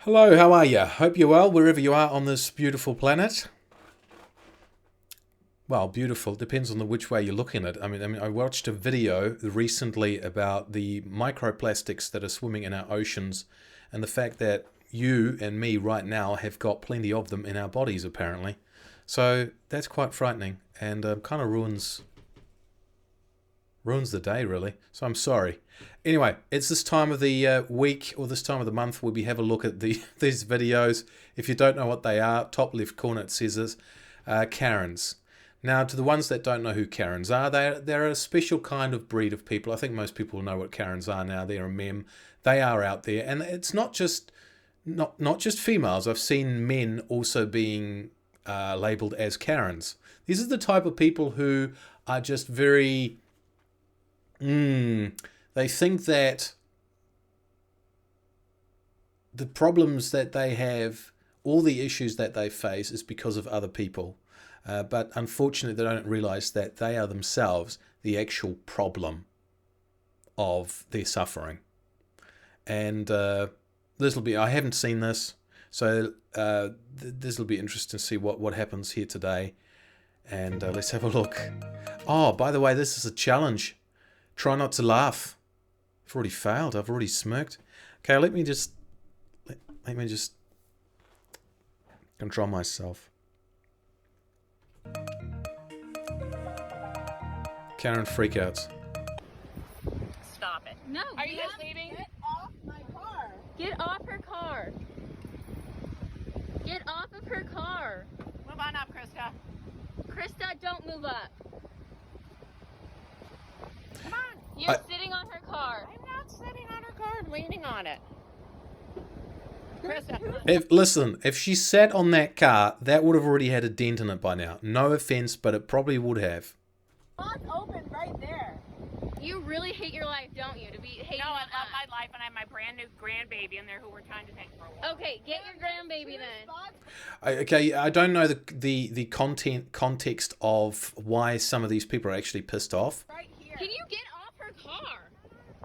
Hello, how are you? Hope you're well wherever you are on this beautiful planet. Well, beautiful depends on which way you're looking at it. I watched a video recently about the microplastics that are swimming in our oceans and the fact that you and me right now have got plenty of them in our bodies apparently. So that's quite frightening and kind of ruins the day really. So I'm sorry. Anyway, it's this time of the week or this time of the month where we have a look at these videos. If you don't know what they are, top left corner it says Karens. Now, to the ones that don't know who Karens are, they're a special kind of breed of people. I think most people know what Karens are now. They're a meme. They are out there, and it's not just females. I've seen men also being labelled as Karens. These are the type of people who are just very. They think that the problems that they have, all the issues that they face, is because of other people. But unfortunately, they don't realize that they are themselves the actual problem of their suffering. And this will be, I haven't seen this, so this will be interesting to see what happens here today. And let's have a look. Oh, by the way, this is a challenge. Try not to laugh. I've already failed. I've already smirked. Okay, let me just control myself. Karen freakouts. Stop it. No. Are you guys leaving? Get off my car. Get off her car. Get off of her car. Move on up, Krista. Krista, don't move up. Come on. You're sitting on her car. I'm not sitting on her car. I'm leaning on it. Krista. If she sat on that car, that would have already had a dent in it by now. No offense, but it probably would have. Spot's open right there. You really hate your life, don't you? To be hating No, I on love us. my life, and I have my brand new grandbaby in there who we're trying to take for a walk. Okay, get your grandbaby then. Okay, I don't know the context of why some of these people are actually pissed off. Right here. Can you get off her car?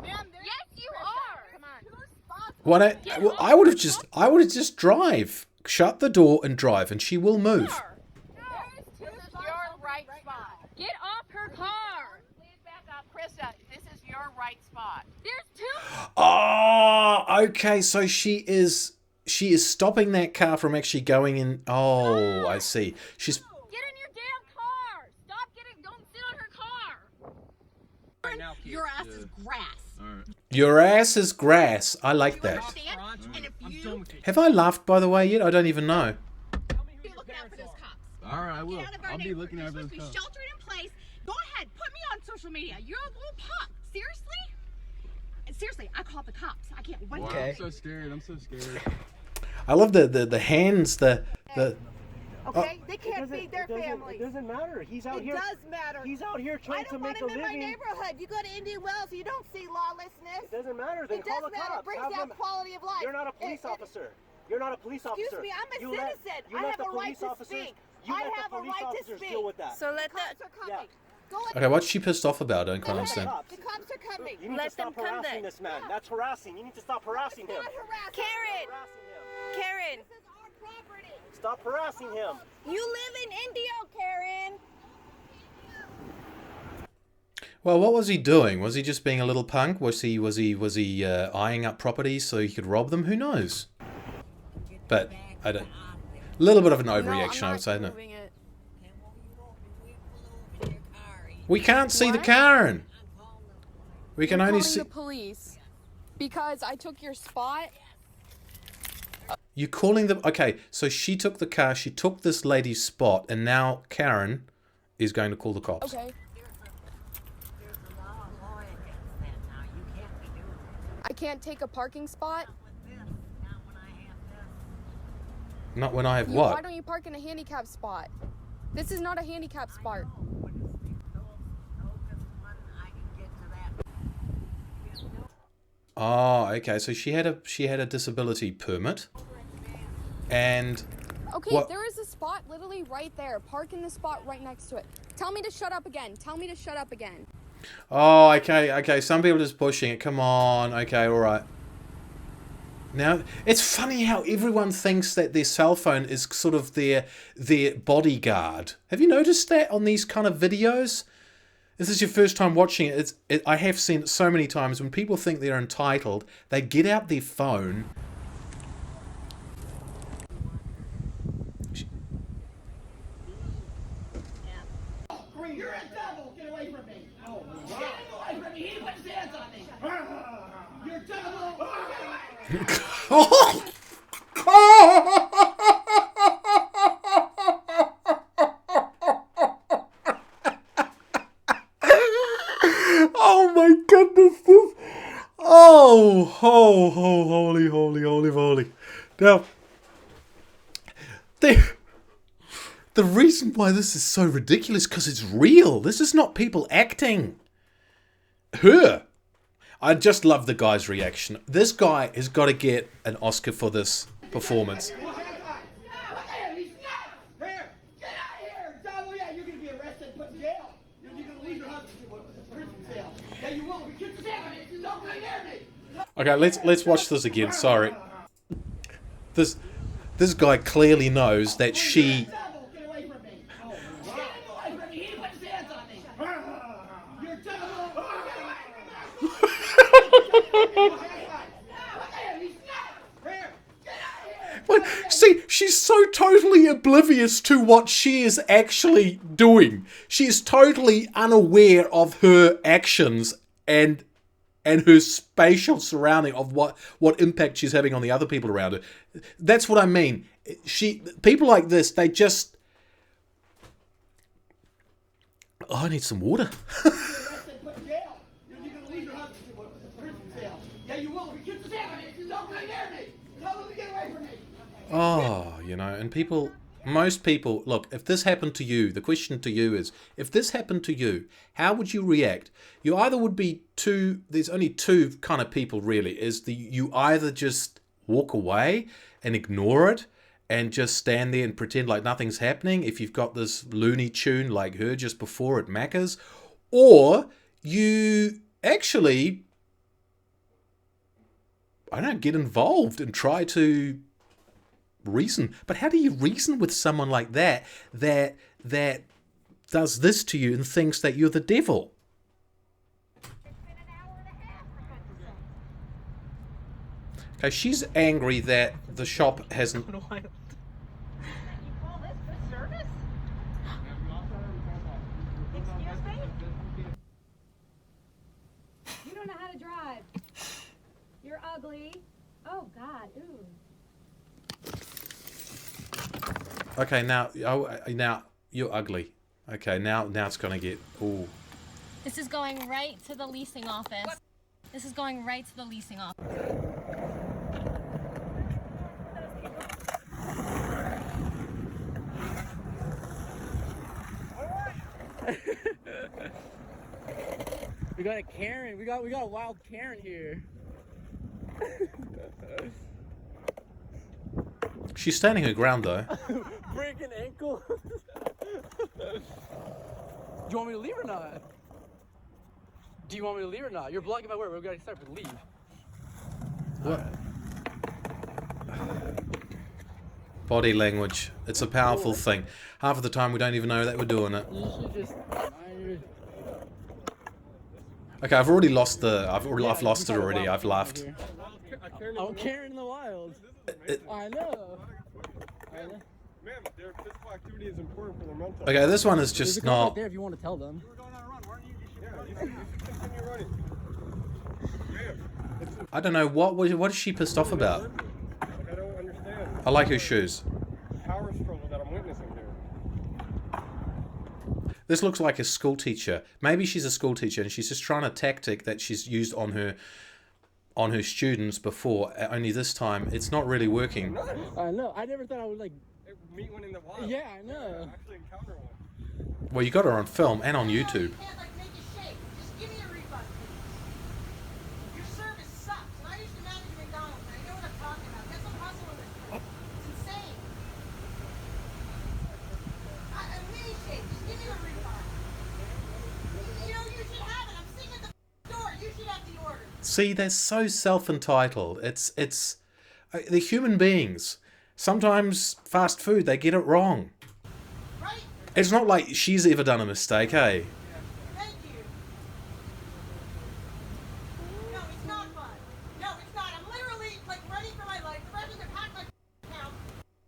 Ma'am, Yes, you Krista, are. Come on. Two spots. What I would have just drive, shut the door and drive, and she will move. No. This is your right spot. Get off her car. Please back up. Krista, this is your right spot. There's two. Oh, okay. So she is stopping that car from actually going in. Oh, I see. She's Get in your damn car. Stop getting. Don't sit on her car. Right now, kid. Your ass is grass. your ass is grass. I like that. Understand? And if I'm you done with it. Have I laughed by the way yet? I don't even know. be looking out for those cops. All right, I will. Get out of our I'll be neighborhood. looking You're at those supposed to be cops. sheltered in place. Go ahead, put me on social media. You're a little pup. Seriously? And seriously, I called the cops. I can't wait. Wow, to I'm so scared. I'm so scared. I love the hands. Okay? They can't feed their It family. doesn't matter. He's out It here. does matter. He's out here I trying to don't want make a him in my living. neighborhood. You go to Indian Wells, you don't see lawlessness. It doesn't matter. Then It call does the matter. It cops. brings Have down them. quality of life. You're not a police officer. You're not a police officer. Excuse me, I'm a You let- citizen. you I let have the a right police to officers- speak. You I let the have a police right to officers speak. deal with that. So let The cops are coming. Go ahead. Okay, what's she pissed off about? I don't quite Go understand. ahead. The cops are coming. You need Let to stop them come harassing then. this man. That's harassing. You need to stop harassing him. Not harassing. Karen! Harassing him. Karen, This is our property. Stop harassing him. you live in Indio, Karen. Well, what was he doing? Was he just being a little punk? Was he eyeing up properties so he could rob them? Who knows? But I don't. A little bit of an overreaction, I would say, isn't it? We can't see the Karen. We can I'm only calling see. the police because I took your spot. You're calling them. Okay, so she took the car. She took this lady's spot, and now Karen is going to call the cops. Okay. I can't take a parking spot. Not when I have Why what? don't you park in a handicap spot? This is not a handicap spot. Oh, okay. So she had a disability permit, and Okay, What- there is a spot literally right there. Park in the spot right next to it. Tell me to shut up again. Tell me to shut up again. oh, okay. Some people are just pushing it. Come on. Okay, all right. Now, it's funny how everyone thinks that their cell phone is sort of their bodyguard. Have you noticed that on these kind of videos? This is your first time watching it. I have seen it so many times. When people think they're entitled, they get out their phone. You're a devil! Get away from me! Oh, get away from me! He put his hands on me! You're a devil! Oh my goodness! Holy. Now, the reason why this is so ridiculous is because it's real. This is not people acting. I just love the guy's reaction. This guy has got to get an Oscar for this performance. Get out of here! Devil, yeah, you're gonna be arrested and put in jail. You're gonna leave your husband to a prison cell. Yeah, you will. Get your hand on me! Don't come near me! Okay, let's watch this again. Sorry. This guy clearly knows that she... Devil, get away from me! Get away from me! He put his hands on me! You're a devil! But see, she's so totally oblivious to what she is actually doing. She is totally unaware of her actions and her spatial surrounding of what impact she's having on the other people around her. That's what I mean. People like this, they just... Oh, I need some water. Oh, and people, most people, look, if this happened to you, the question to you is, if this happened to you, how would you react? You either would be there's only two kind of people really, you either just walk away and ignore it and just stand there and pretend like nothing's happening if you've got this Looney Tune like her just before at Macca's, or you actually, I don't know, get involved and try to reason. But how do you reason with someone like that does this to you and thinks that you're the devil? Okay, she's angry that the shop hasn't... You call this good service? Excuse me? You don't know how to drive. You're ugly. Oh, God. Ooh. Okay, now you're ugly. Okay, now it's gonna get... Ooh. This is going right to the leasing office. This is going right to the leasing office. We got a Karen. We got a wild Karen here. She's standing her ground though. Break an ankle. Do you want me to leave or not? Do you want me to leave or not? You're blocking my word. We're gonna start to leave. What? Body language. It's a powerful thing. Half of the time we don't even know that we're doing it. You should just. Okay, I've already lost I've lost it already. I've laughed. I'm Karen in the wild. I know. Ma'am, their physical activity is important for their mental. Okay, this one is just not... there if you want to tell them. You were going on a run, weren't you? You should continue running. Ma'am. I don't know, what is she pissed off about? I don't understand. I like her shoes. Power struggle that I'm witnessing here. This looks like a school teacher. Maybe she's a school teacher and she's just trying a tactic that she's used on her students before, only this time it's not really working. I know. I never thought I would meet one in the wild. Yeah, I know. Actually encounter one. Well, you got her on film and on YouTube. You can't, make it shake. Just give me a refund, please. Your service sucks. And I used to manage McDonald's, and I know what I'm talking about. Get some hustle in this place. It's insane. A mini shake. Just give me a refund. You should have it. I'm sitting at the door. You should have the order. See, they're so self-entitled. They're human beings. Sometimes fast food, they get it wrong. Right? It's not like she's ever done a mistake, eh? Thank you. No, it's not fun. No, it's not. I'm literally, like, ready for my life. The ready to pack my now.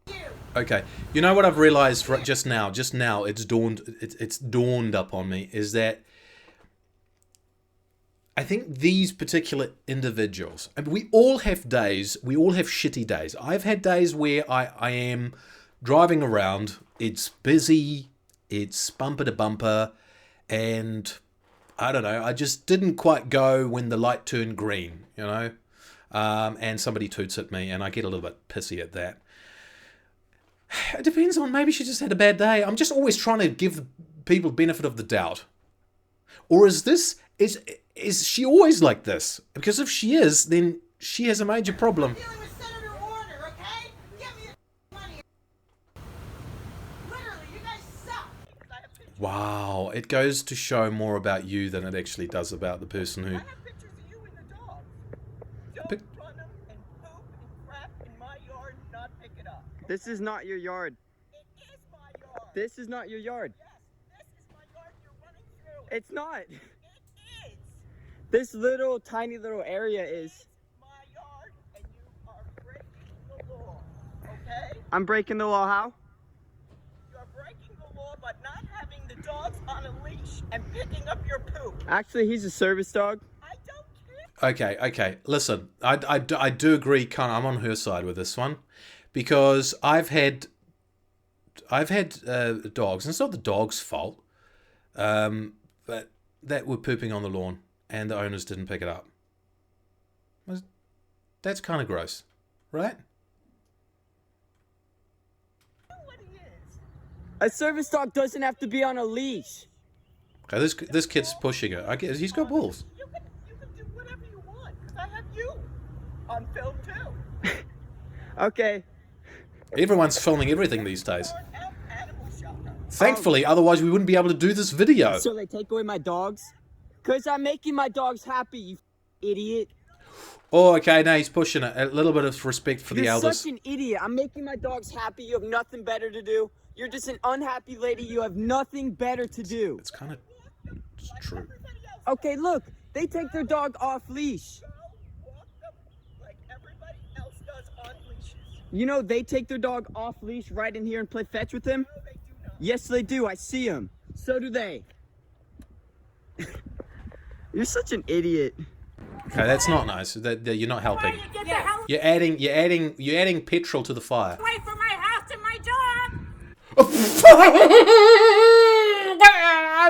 You. Okay, you know what I've realised just now, it's dawned up on me, is that I think these particular individuals, and we all have days, we all have shitty days. I've had days where I am driving around, it's busy, it's bumper to bumper, and I don't know, I just didn't quite go when the light turned green, you know, and somebody toots at me, and I get a little bit pissy at that. It depends on, maybe she just had a bad day. I'm just always trying to give people benefit of the doubt. Or is she always like this? Because if she is, then she has a major problem. Dealing with Senator Warner, okay? Give me your money. Literally, you guys suck. Wow, it goes to show more about you than it actually does about the person who... I have pictures of you and the dog. Don't run them and poop and crap in my yard and not pick it up. This is not your yard. It is my yard. This is not your yard. Yes, this is my yard. You're running through it. It's not. It is This little, tiny little area is. my yard, and you are breaking the law. Okay? I'm breaking the law, how? You're breaking the law by not having the dogs on a leash and picking up your poop. Actually, he's a service dog. I don't care. Okay, listen, I do agree, I'm on her side with this one, because I've had dogs, and it's not the dog's fault, but that were pooping on the lawn, and the owners didn't pick it up. That's kind of gross, right? What he is. A service dog doesn't have to be on a leash. Okay, this kid's pushing it. I guess he's got balls. You can do whatever you want, because I have you on film too. Okay. Everyone's filming everything these days. Animal shelter. Thankfully, otherwise we wouldn't be able to do this video. So they take away my dogs? Because I'm making my dogs happy, you idiot. Oh, okay, now he's pushing it. A little bit of respect for the You're elders. such an idiot. I'm making my dogs happy. You have nothing better to do. You're just an unhappy lady. You have nothing better to do. It's kind of true. Okay, look. They take their dog off leash. Walk them like everybody else does on leashes. You know, they take their dog off leash right in here and play fetch with him? No, they do not. Yes, they do. I see them. So do they. You're such an idiot. Okay, that's not nice. That you're not helping. Get the hell You're adding petrol to the fire. away from my house and my dog!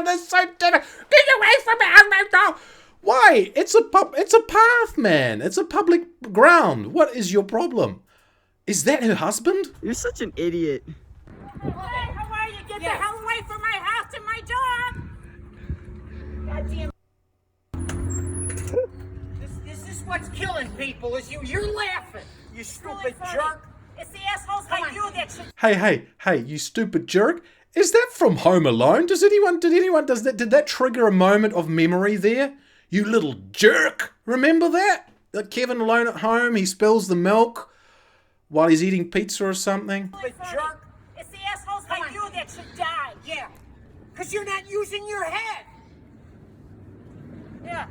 That's so dead. Get away from me, my dog. Why? It's a path, man. It's a public ground. What is your problem? Is that her husband? You're such an idiot. Hey, how are you? Get the hell away from my house and my dog! Goddamn. This is what's killing people, is you. You're laughing, you stupid jerk. It's the assholes like you that should... Hey, you stupid jerk. Is that from Home Alone? Did that trigger a moment of memory there? You little jerk. Remember that? That Kevin alone at home, he spills the milk while he's eating pizza or something. Stupid jerk. It's the assholes like you that should die. Yeah, because you're not using your head. Yeah.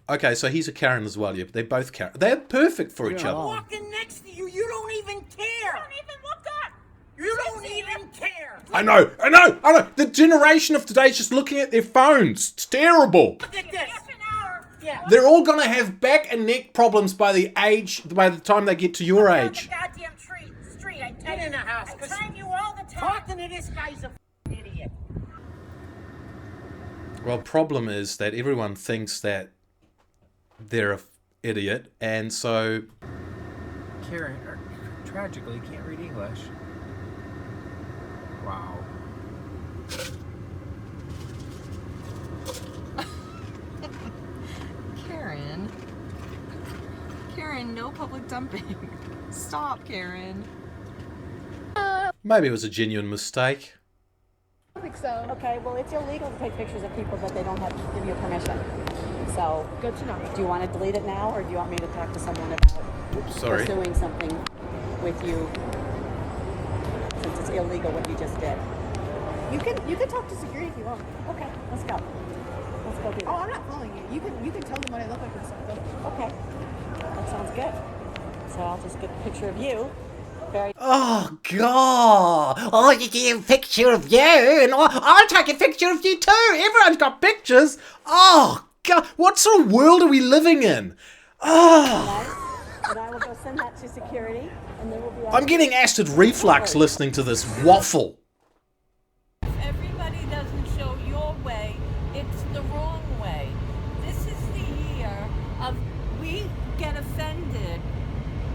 Okay, so he's a Karen as well. Yeah, they're both Karen. They're perfect for each other. Walking next to you, you don't even care. Don't even look up. You don't even care. I know. The generation of today is just looking at their phones. It's terrible. Look at this. Half an hour. Yeah. They're all gonna have back and neck problems by the time they get to your age. Goddamn street. I Get in the house. I time you all the time. Talking to this guy's a idiot. Well, problem is that everyone thinks that they're an idiot, and so Karen, tragically, can't read English. Wow. Karen, no public dumping. Stop, Karen. maybe it was a genuine mistake. I think so. Okay, well, it's illegal to take pictures of people that they don't have to give you permission. So, Good to know. do you want to delete it now, or do you want me to talk to someone about Sorry. pursuing something with you, since it's illegal what you just did? You can talk to security if you want. Okay, let's go. Let's go do Oh, that. I'm not following you. You can tell them what I look like and stuff though. Okay, that sounds good. So I'll just get a picture of you. Very. Oh, God. Oh, you get a picture of you, and I'll take a picture of you too. Everyone's got pictures. Oh, God. What sort of world are we living in? Oh. And I will go send that to security, and then we'll be. I'm getting acid reflux listening to this waffle. If everybody doesn't show your way, it's the wrong way. This is the year of we get offended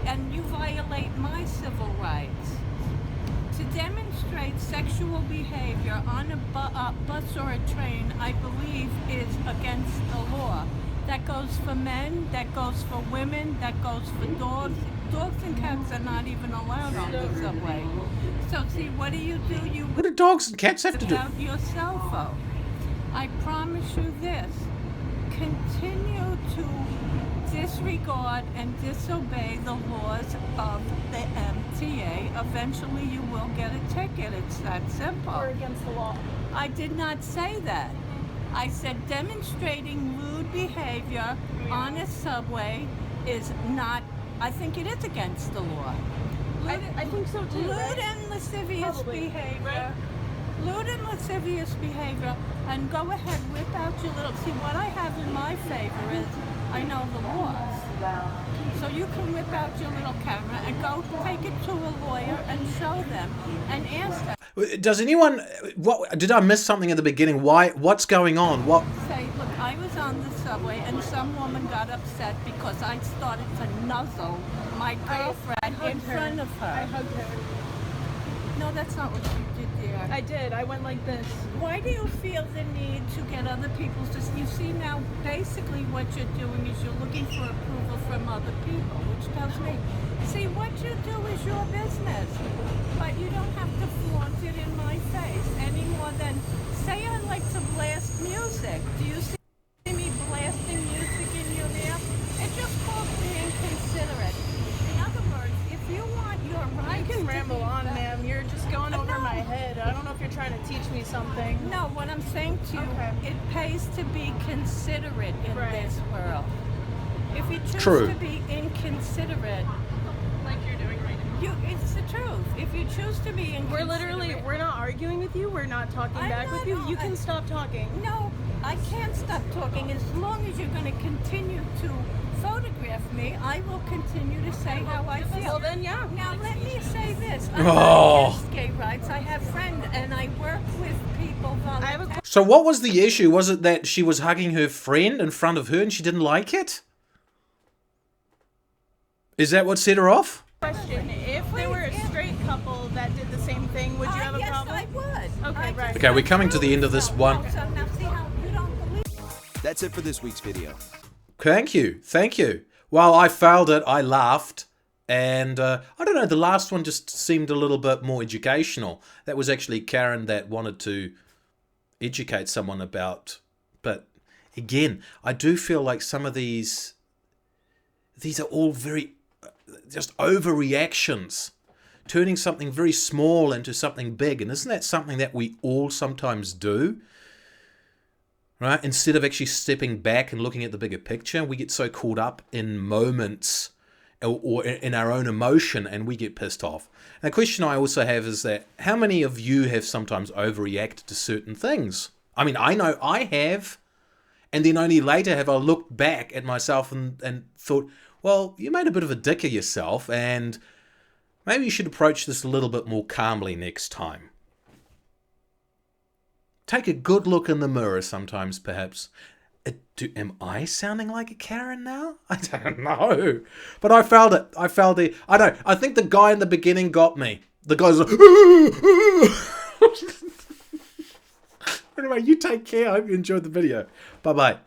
and you violate my civil rights. To demonstrate sexual behavior on a bus or a train, I believe, is against the law. That goes for men, that goes for women, that goes for dogs. Dogs and cats are not even allowed on the subway. So see, what do? You What do dogs and cats have to do? without your cell phone. I promise you this. Continue to disregard and disobey the laws of the MTA. Eventually you will get a ticket. It's that simple. Or against the law. I did not say that. I said demonstrating lewd behavior on a subway is not, I think it is against the law. I think so too. Lewd and lascivious behavior. Lewd and lascivious behavior. And go ahead, whip out your little, see what I have in my favor is I know the laws. So you can whip out your little camera and go take it to a lawyer and show them and ask them. Does anyone... What did I miss something at the beginning? What's going on? What? Say, look, I was on the subway and some woman got upset because I started to nuzzle my girlfriend in front of her. I hugged her. No, that's not what you did there. I did. I went like this. Why do you feel the need to get other people to... You see now, basically what you're doing is you're looking for approval from other people, which tells me, see, what you do is your business, but you don't have to flaunt it in my face any more than, say I like to blast music. Do you see me blasting music in your ear? It just calls being considerate. In other words, if you want your rights... You can ramble on, ma'am. You're just going over my head. I don't know if you're trying to teach me something. No, what I'm saying to you, it pays to be considerate in this world. If you choose to be inconsiderate, like you're doing right now. It's the truth. If you choose to be inconsiderate... We're not arguing with you. We're not talking back with you. You can stop talking. No, I can't stop talking. As long as you're going to continue to photograph me, I will continue to say how I feel. Well, then, yeah. Now, let me say this. I'm not against gay rights. I have friends, and I work with people voluntarily. So what was the issue? Was it that she was hugging her friend in front of her and she didn't like it? Is that what set her off? Question: if they were a straight couple that did the same thing, would you have a problem? Yes, I would. Okay, right. Okay, we're coming to the end of this one. So now see how you don't believe. That's it for this week's video. Thank you. Thank you. Well, I failed it. I laughed. And I don't know, the last one just seemed a little bit more educational. That was actually Karen that wanted to educate someone about. But again, I do feel like some of these are all very just overreactions. Turning something very small into something big. And isn't that something that we all sometimes do? Right? Instead of actually stepping back and looking at the bigger picture, we get so caught up in moments or in our own emotion and we get pissed off. And the question I also have is that how many of you have sometimes overreacted to certain things? I mean, I know I have. And then only later have I looked back at myself and thought, well, you made a bit of a dick of yourself and maybe you should approach this a little bit more calmly next time. Take a good look in the mirror sometimes, perhaps. Am I sounding like a Karen now? I don't know. But I failed it. I failed it. I know. I think the guy in the beginning got me. The guy's like... Anyway, you take care. I hope you enjoyed the video. Bye-bye.